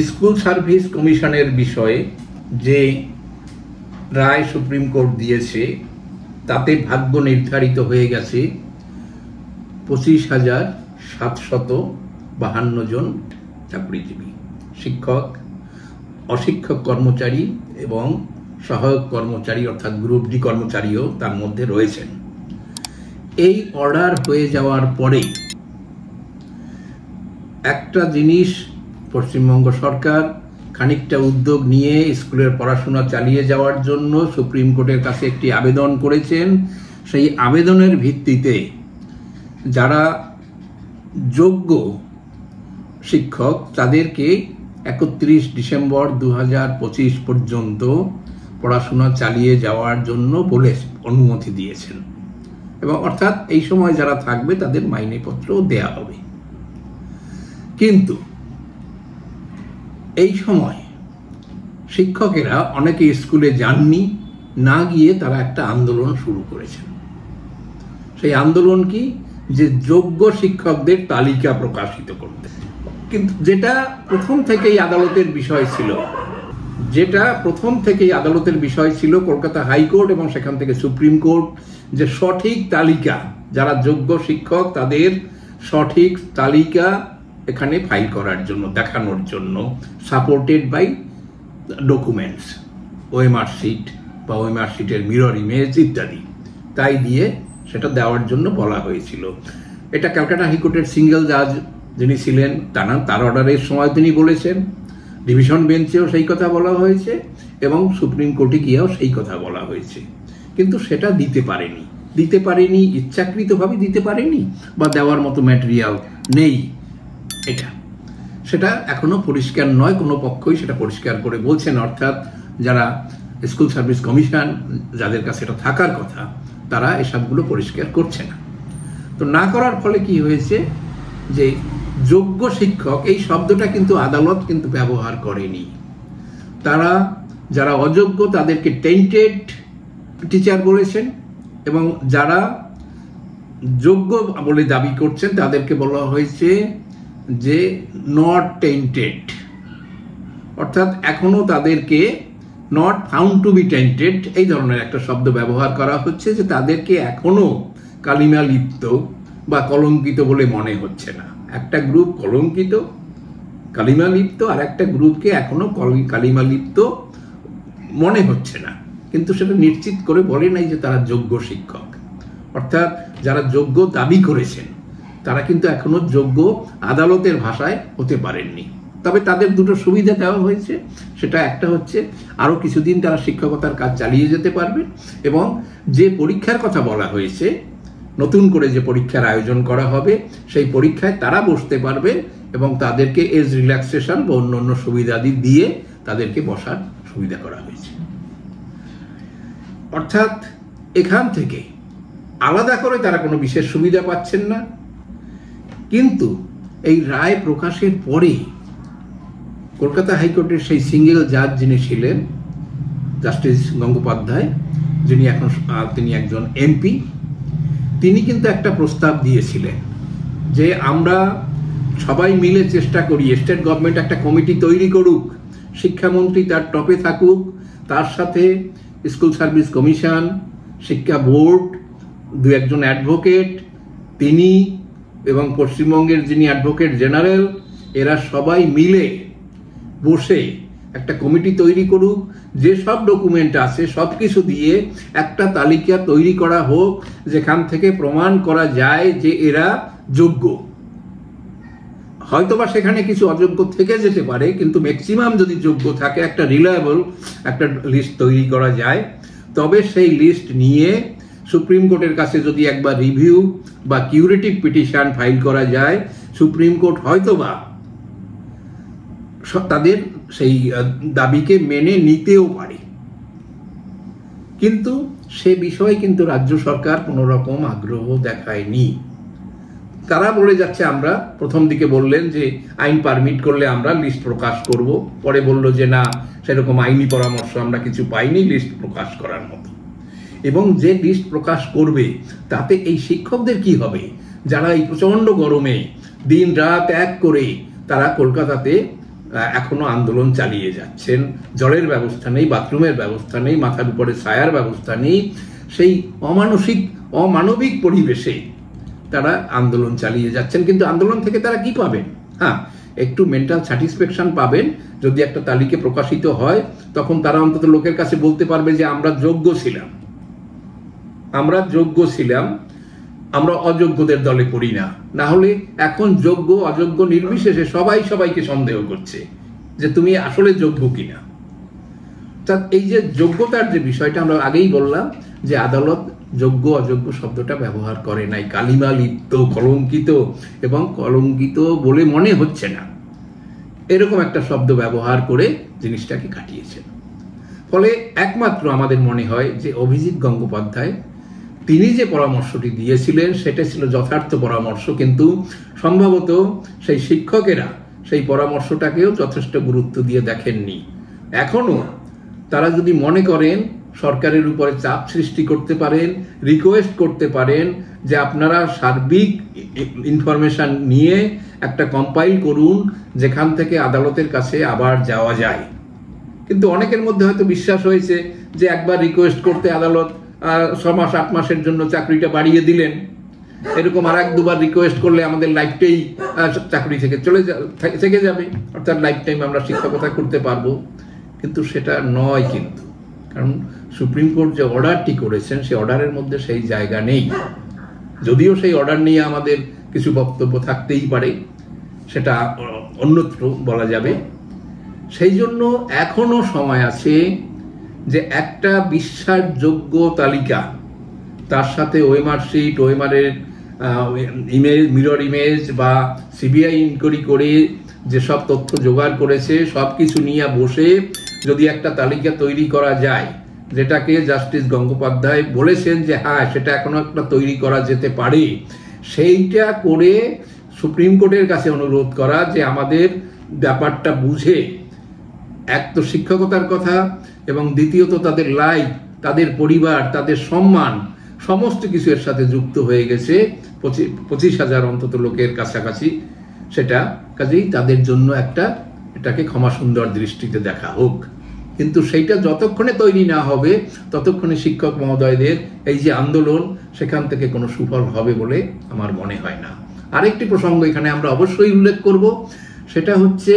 School service কমিশনের বিষয়ে যে রায় সুপ্রিম কোর্ট দিয়েছে তাতে ভাগ্য নির্ধারিত হয়ে গেছে 25,752 জন চাকরিজীবী, শিক্ষক, অশিক্ষক কর্মচারী এবং সহায়ক কর্মচারী অর্থাৎ গ্রুপ ডি কর্মচারীও তার মধ্যে রয়েছেন। এই অর্ডার হয়ে যাওয়ার পরে একটা জিনিস পশ্চিমবঙ্গ সরকার খানিকটা উদ্যোগ নিয়ে স্কুলের পড়াশোনা চালিয়ে যাওয়ার জন্য সুপ্রিম কোর্টের কাছে একটি আবেদন করেছেন। সেই আবেদনের ভিত্তিতে যারা যোগ্য শিক্ষক তাদেরকে 31 ডিসেম্বর 2025 পর্যন্ত পড়াশোনা চালিয়ে যাওয়ার জন্য বলে অনুমতি দিয়েছেন এবং অর্থাৎ এই সময় যারা থাকবে তাদের মাইনেপত্রও দেয়া হবে। কিন্তু এই সময় শিক্ষকেরা অনেকে স্কুলে যাননি, না গিয়ে তারা একটা আন্দোলন শুরু করেছেন। সেই আন্দোলন কি? যে যোগ্য শিক্ষকদের তালিকা প্রকাশিত করতে। কিন্তু যেটা প্রথম থেকেই আদালতের বিষয় ছিল কলকাতা হাইকোর্ট এবং সেখান থেকে সুপ্রিম কোর্ট, যে সঠিক তালিকা, যারা যোগ্য শিক্ষক তাদের সঠিক তালিকা এখানে ফাইল করার জন্য, দেখানোর জন্য, supported by documents, OMR sheet বা ওএমআর শিটের মিরর ইমেজ ইত্যাদি, তাই দিয়ে সেটা দেওয়ার জন্য বলা হয়েছিল। এটা ক্যালকাটা হাইকোর্টের সিঙ্গেল জাজ যিনি ছিলেন তার অর্ডারের সময় তিনি বলেছেন, ডিভিশন বেঞ্চেও সেই কথা বলা হয়েছে এবং সুপ্রিম কোর্টে গিয়েও সেই কথা বলা হয়েছে। কিন্তু সেটা দিতে পারেনি, ইচ্ছাকৃতভাবে দিতে পারেনি বা দেওয়ার মতো ম্যাটেরিয়াল নেই। সেটা এখনো পরিষ্কার নয়, কোনো পক্ষই সেটা পরিষ্কার করে বলছেন, অর্থাৎ যারা স্কুল সার্ভিস কমিশন যাদের কাছে এটা থাকার কথা তারা এসবগুলো পরিষ্কার করছে না। তো না করার ফলে কি হয়েছে, যে যোগ্য শিক্ষক এই শব্দটা কিন্তু আদালত কিন্তু ব্যবহার করেনি। তারা যারা অযোগ্য তাদেরকে টেন্টেড টিচার বলেছেন এবং যারা যোগ্য বলে দাবি করছেন তাদেরকে বলা হয়েছে যে নট টেন্টেড, অর্থাৎ এখনো তাদেরকে not found to be tainted এই ধরনের একটা শব্দ ব্যবহার করা হচ্ছে, যে তাদেরকে এখনো কালিমা লিপ্ত বা কলঙ্কিত বলে মনে হচ্ছে না। একটা গ্রুপ কলঙ্কিত কালিমা লিপ্ত আর একটা গ্রুপকে এখনো কালিমা লিপ্ত মনে হচ্ছে না, কিন্তু সেটা নিশ্চিত করে বলে নাই যে তারা যোগ্য শিক্ষক। অর্থাৎ যারা যোগ্য দাবি করেছেন তারা কিন্তু এখনো যোগ্য আদালতের ভাষায় হতে পারেননি। তবে তাদের দুটো সুবিধা দেওয়া হয়েছে, সেটা একটা হচ্ছে আরো কিছুদিন তারা শিক্ষকতার কাজ চালিয়ে যেতে পারবে এবং যে পরীক্ষার কথা বলা হয়েছে, নতুন করে যে পরীক্ষার আয়োজন করা হবে সেই পরীক্ষায় তারা বসতে পারবে এবং তাদেরকে এজ রিল্যাক্সেশন বা অন্যান্য সুবিধাদি দিয়ে তাদেরকে বসার সুবিধা করা হয়েছে। অর্থাৎ এখান থেকে আলাদা করে তারা কোনো বিশেষ সুবিধা পাচ্ছেন না। কিন্তু এই রায় প্রকাশের পরে কলকাতা হাইকোর্টের সেই সিঙ্গেল জাজ যিনি ছিলেন জাস্টিস গঙ্গোপাধ্যায়, তিনি একজন এমপি, তিনি কিন্তু একটা প্রস্তাব দিয়েছিলেন যে আমরা সবাই মিলে চেষ্টা করি, স্টেট গভর্নমেন্ট একটা কমিটি তৈরি করুক, শিক্ষামন্ত্রী তার টপে থাকুক, তার সাথে স্কুল সার্ভিস কমিশন, শিক্ষা বোর্ড, দু একজন অ্যাডভোকেট, তিনি এবং পশ্চিমবঙ্গের যিনি অ্যাডভোকেট জেনারেল, এরা সবাই মিলে বসে একটা কমিটি তৈরি করুক, যেসব ডকুমেন্ট আছে সব কিছু দিয়ে একটা তালিকা তৈরি করা হোক যেখান থেকে প্রমাণ করা যায় যে এরা যোগ্য। হয়তোবা সেখানে কিছু অযোগ্য থেকে যেতে পারে, কিন্তু ম্যাক্সিমাম যদি যোগ্য থাকে একটা রিলায়েবল একটা লিস্ট তৈরি করা যায়, তবে সেই লিস্ট নিয়ে সুপ্রিম কোর্টের কাছে যদি একবার রিভিউ বা কিউরেটিভ পিটিশন ফাইল করা যায়, সুপ্রিম কোর্ট হয়তোবা তাদের সেই দাবিকে মেনে নিতেও পারে। কিন্তু সে বিষয়ে কিন্তু রাজ্য সরকার কোনো রকম আগ্রহ দেখায়নি। তারা বলে যাচ্ছে, আমরা প্রথম দিকে বললেন যে আইন পারমিট করলে আমরা লিস্ট প্রকাশ করব, পরে বলল যে না, সেরকম আইনি পরামর্শ আমরা কিছু পাইনি লিস্ট প্রকাশ করার মতো। এবং যে লিস্ট প্রকাশ করবে তাতে এই শিক্ষকদের কি হবে, যারা এই প্রচন্ড গরমে দিন রাত এক করে তারা কলকাতাতে এখনো আন্দোলন চালিয়ে যাচ্ছেন। জলের ব্যবস্থা নেই, বাথরুমের ব্যবস্থা নেই, মাথার উপরে ছায়ার ব্যবস্থা নেই। সেই অমানবিক পরিবেশে তারা আন্দোলন চালিয়ে যাচ্ছেন। কিন্তু আন্দোলন থেকে তারা কি পাবেন? হ্যাঁ, একটু মেন্টাল স্যাটিসফ্যাকশন পাবেন। যদি একটা তালিকা প্রকাশিত হয়, তখন তারা অন্তত লোকের কাছে বলতে পারবে যে আমরা যোগ্য ছিলাম, আমরা অযোগ্যদের দলে পড়ি না। না হলে এখন যোগ্য অযোগ্য নির্বিশেষে সবাই সবাইকে সন্দেহ করছে যে তুমি আসলে যোগ্য কিনা। তা এই যে যোগ্যতার যে বিষয়টা, আমরা আগেই বললাম যে আদালত যোগ্য অযোগ্য শব্দটা ব্যবহার করে নাই, কালিমা লিপ্ত, কলঙ্কিত এবং কলঙ্কিত বলে মনে হচ্ছে না, এরকম একটা শব্দ ব্যবহার করে জিনিসটাকে কাটিয়েছেন। ফলে একমাত্র আমাদের মনে হয় যে অভিজিৎ গঙ্গোপাধ্যায় তিনি যে পরামর্শটি দিয়েছিলেন সেটা ছিল যথার্থ পরামর্শ, কিন্তু সম্ভবত সেই শিক্ষকেরা সেই পরামর্শটাকেও যথেষ্ট গুরুত্ব দিয়ে দেখেননি। এখনো তারা যদি মনে করেন সরকারের উপরে চাপ সৃষ্টি করতে পারেন, রিকোয়েস্ট করতে পারেন যে আপনারা সার্বিক ইনফরমেশন নিয়ে একটা কম্পাইল করুন যেখান থেকে আদালতের কাছে আবার যাওয়া যায়। কিন্তু অনেকের মধ্যে হয়তো বিশ্বাস হয়েছে যে একবার রিকোয়েস্ট করতে আদালত 6 মাস 8 মাসের জন্য চাকরিটা বাড়িয়ে দিলেন, এরকম আর 1-2 বার রিকোয়েস্ট করলে আমাদের লাইফটাই চাকরি থেকে যাবে, অর্থাৎ লাইফ টাইম আমরা শিক্ষকতা করতে পারবো। কিন্তু সেটা নয়। কিন্তু কারণ সুপ্রিম কোর্ট যে অর্ডারটি করেছেন সেই অর্ডারের মধ্যে সেই জায়গা নেই। যদিও সেই অর্ডার নিয়ে আমাদের কিছু বক্তব্য থাকতেই পারে, সেটা অন্যত্র বলা যাবে। সেই জন্য এখনো সময় আছে যে একটা বিশ্বাসযোগ্য তালিকা, তার সাথে ওএমআর শিট, ওএমআরের ইমেজ, মিরর ইমেজ বা সিবিআই ইনকোয়ারি করে যেসব তথ্য জোগাড় করেছে সব কিছু নিয়ে বসে যদি একটা তালিকা তৈরি করা যায়, যেটাকে জাস্টিস গঙ্গোপাধ্যায় বলেছেন যে হ্যাঁ সেটা এখনো একটা তৈরি করা যেতে পারে, সেইটা করে সুপ্রিম কোর্টের কাছে অনুরোধ করা যে আমাদের ব্যাপারটা বুঝে, এক তো শিক্ষকতার কথা এবং দ্বিতীয়ত তাদের লাইফ, তাদের পরিবার, তাদের সম্মান সমস্ত কিছু এর সাথে যুক্ত হয়ে গেছে 25,000 অন্তত লোকের কাছাকাছি। সেটা কাজেই তাদের জন্য এটাকে ক্ষমা সুন্দর দৃষ্টিতে দেখা হোক। কিন্তু সেইটা যতক্ষণে তৈরি না হবে ততক্ষণে শিক্ষক মহোদয়দের এই যে আন্দোলন, সেখান থেকে কোনো সুফল হবে বলে আমার মনে হয় না। আরেকটি প্রসঙ্গ এখানে আমরা অবশ্যই উল্লেখ করব, সেটা হচ্ছে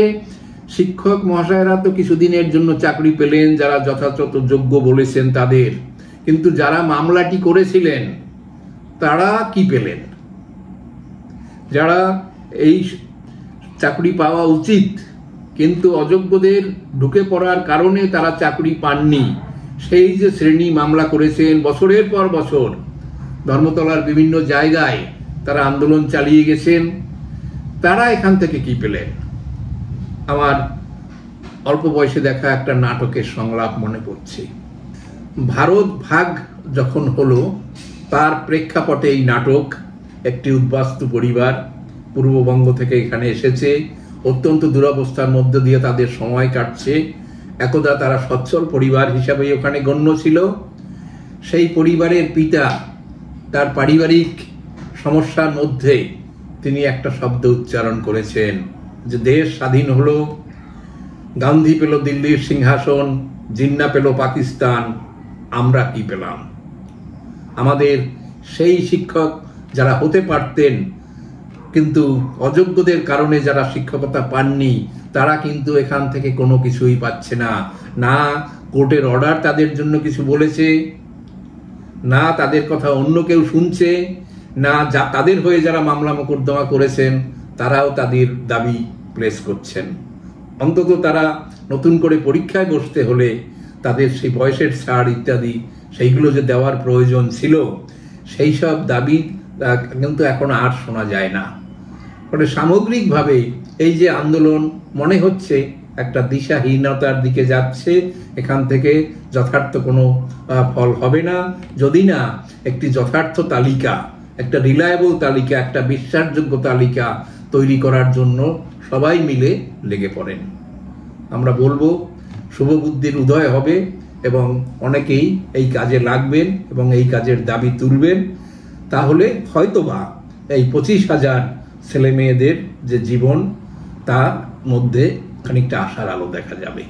শিক্ষক মহাশয়রা তো কিছুদিনের জন্য চাকরি পেলেন যারা যথাযথ যোগ্য বলেছেন তাদের, কিন্তু যারা মামলাটি করেছিলেন তারা কি পেলেন? যারা এই চাকরি পাওয়া উচিত কিন্তু অযোগ্যদের ঢুকে পড়ার কারণে তারা চাকরি পাননি, সেই যে শ্রেণী মামলা করেছেন বছরের পর বছর, ধর্মতলার বিভিন্ন জায়গায় তারা আন্দোলন চালিয়ে গেছেন, তারা এখান থেকে কি পেলেন? আমার অল্প বয়সে দেখা একটা নাটকের সংলাপ মনে পড়ছে। ভারত ভাগ যখন হলো তার প্রেক্ষাপটে এই নাটক। একটি উদ্বাস্তু পরিবার পূর্ববঙ্গ থেকে এখানে এসেছে, অত্যন্ত দুরবস্থার মধ্য দিয়ে তাদের সময় কাটছে। একদা তারা সচ্ছল পরিবার হিসাবে ওখানে গণ্য ছিল। সেই পরিবারের পিতা তার পারিবারিক সমস্যার মধ্যে তিনি একটা শব্দ উচ্চারণ করেছেন যে দেশ স্বাধীন হলো, গান্ধী পেল দিল্লির সিংহাসন, জিন্না পেল পাকিস্তান, আমরা কি পেলাম? আমাদের সেই শিক্ষক যারা হতে পারতেন কিন্তু অযোগ্যদের কারণে যারা শিক্ষকতা পাননি, তারা কিন্তু এখান থেকে কোনো কিছুই পাচ্ছে না। না কোর্টের অর্ডার তাদের জন্য কিছু বলেছে, না তাদের কথা অন্য কেউ শুনছে, না তাদের হয়ে যারা মামলা মোকদ্দমা করেছেন তারাও তাদের দাবি প্লেস করছেন। অন্তত তারা নতুন করে পরীক্ষায় বসতে হলে তাদের সেই বয়সের ছাড় ইত্যাদি সেইগুলো যে দেওয়ার প্রয়োজন ছিল, সেই সব দাবি কিন্তু এখন আর শোনা যায় না। ফলে সামগ্রিকভাবে এই যে আন্দোলন মনে হচ্ছে একটা দিশাহীনতার দিকে যাচ্ছে, এখান থেকে যথার্থ কোনো ফল হবে না যদি না একটি যথার্থ তালিকা, একটা রিলায়েবল তালিকা, একটা বিশ্বাসযোগ্য তালিকা তৈরি করার জন্য সবাই মিলে লেগে পড়েন। আমরা বলবো শুভবুদ্ধির উদয় হবে এবং অনেকেই এই কাজে লাগবেন এবং এই কাজের দাবি তুলবেন। তাহলে হয়তোবা এই 25,000 ছেলে মেয়েদের যে জীবন তার মধ্যে খানিকটা আশার আলো দেখা যাবে।